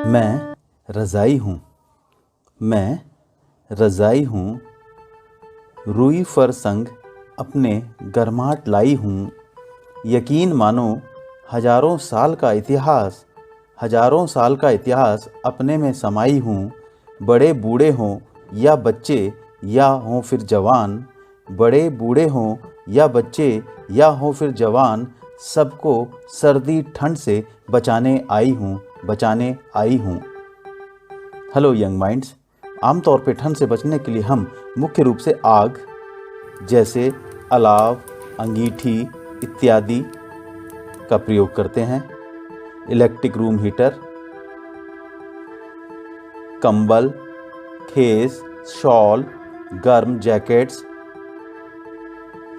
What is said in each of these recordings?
मैं रज़ाई हूँ, मैं रज़ाई हूँ, रुई फर संग अपने गर्माहट लाई हूँ। यकीन मानो हजारों साल का इतिहास अपने में समाई हूँ। बड़े बूढ़े हों या बच्चे या हों फिर जवान, बड़े बूढ़े हों या बच्चे या हों फिर जवान, सबको सर्दी ठंड से बचाने आई हूँ। Hello young minds. आमतौर पे ठंड से बचने के लिए हम मुख्य रूप से आग जैसे अलाव, अंगीठी इत्यादि का प्रयोग करते हैं। इलेक्ट्रिक रूम हीटर, कंबल, खेस, शॉल, गर्म जैकेट्स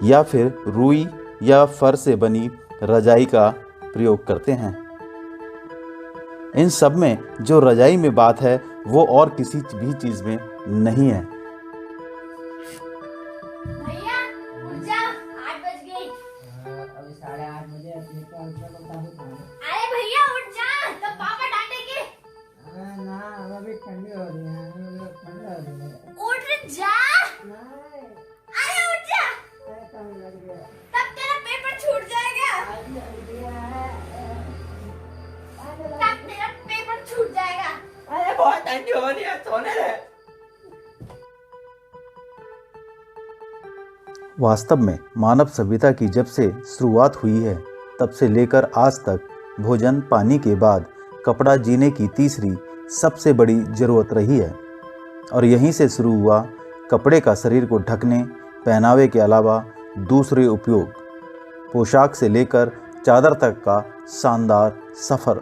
या फिर रुई या फर से बनी रजाई का प्रयोग करते हैं। इन सब में जो रजाई में बात है वो और किसी भी चीज में नहीं है। भैया उठ जा, 8 बज गए। अभी 8:30 बजे अपने को अरे भैया उठ जा, तब पापा डांटेंगे। ना अभी ठंडी हो रही है, ठंडा हो रही है। उठ जा, अरे उठ जा, तब तेरा पेपर छूट जाएगा। अरे बहुत ठंडी हो रही है, सोने दे। वास्तव में मानव सभ्यता की जब से शुरुआत हुई है तब से लेकर आज तक भोजन पानी के बाद कपड़ा जीने की तीसरी सबसे बड़ी ज़रूरत रही है। और यहीं से शुरू हुआ कपड़े का शरीर को ढकने, पहनावे के अलावा दूसरे उपयोग, पोशाक से लेकर चादर तक का शानदार सफ़र।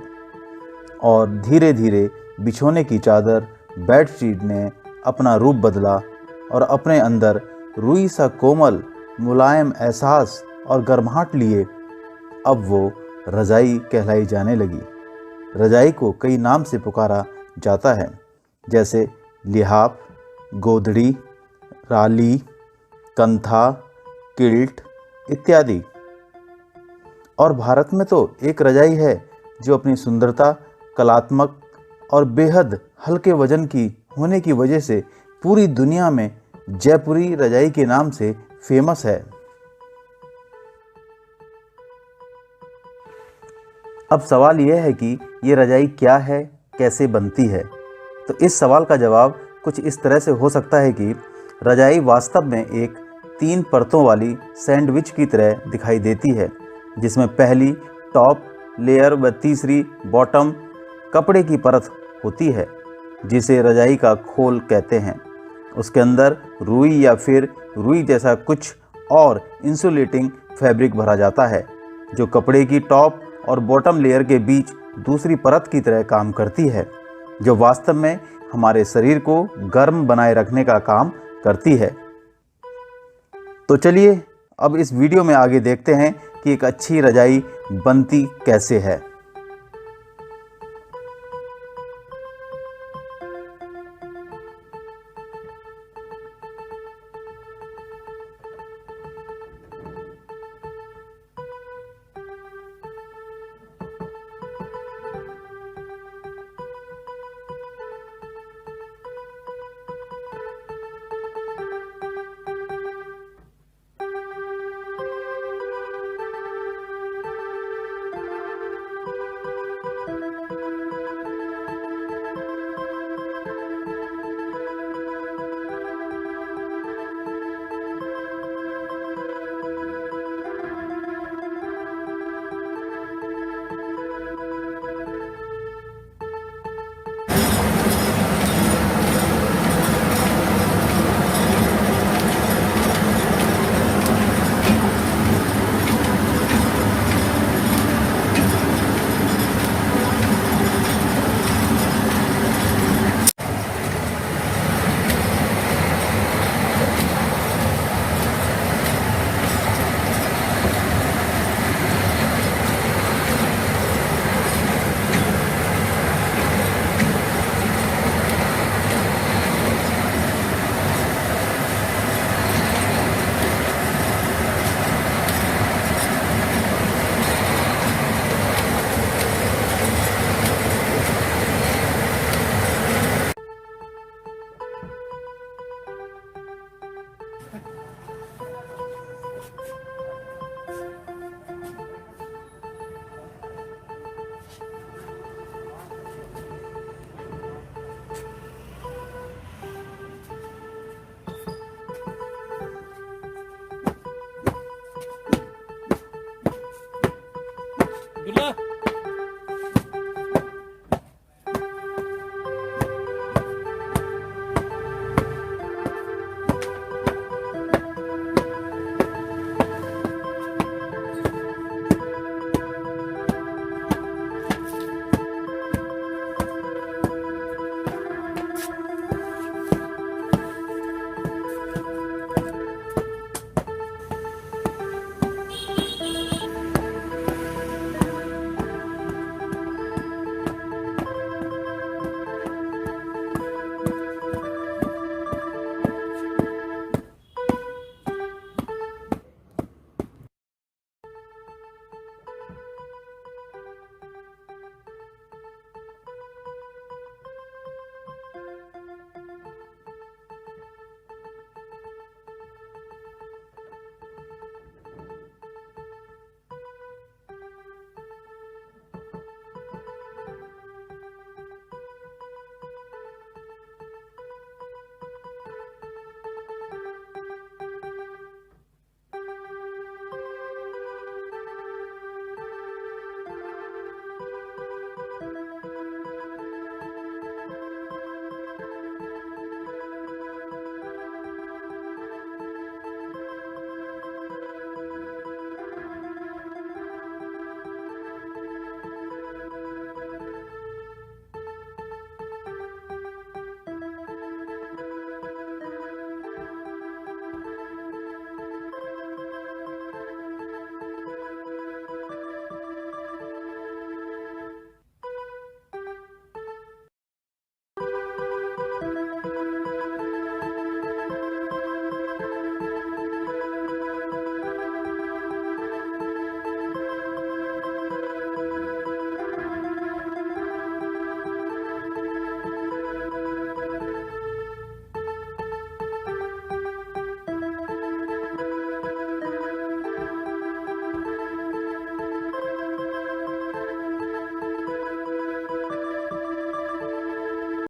और धीरे धीरे बिछोने की चादर, बेडशीट ने अपना रूप बदला और अपने अंदर रुई सा कोमल मुलायम एहसास और गर्माहट लिए अब वो रज़ाई कहलाई जाने लगी। रज़ाई को कई नाम से पुकारा जाता है, जैसे लिहाफ, गोदड़ी, राली, कंथा, किल्ट इत्यादि। और भारत में तो एक रज़ाई है जो अपनी सुंदरता, कलात्मक और बेहद हल्के वजन की होने की वजह से पूरी दुनिया में जयपुरी रज़ाई के नाम से फेमस है। अब सवाल यह है कि ये रज़ाई क्या है, कैसे बनती है। तो इस सवाल का जवाब कुछ इस तरह से हो सकता है कि रज़ाई वास्तव में एक 3 परतों वाली सैंडविच की तरह दिखाई देती है, जिसमें पहली टॉप लेयर व तीसरी बॉटम कपड़े की परत होती है, जिसे रज़ाई का खोल कहते हैं। उसके अंदर रुई या फिर रुई जैसा कुछ और इंसुलेटिंग फैब्रिक भरा जाता है, जो कपड़े की टॉप और बॉटम लेयर के बीच दूसरी परत की तरह काम करती है, जो वास्तव में हमारे शरीर को गर्म बनाए रखने का काम करती है। तो चलिए अब इस वीडियो में आगे देखते हैं कि एक अच्छी रज़ाई बनती कैसे है।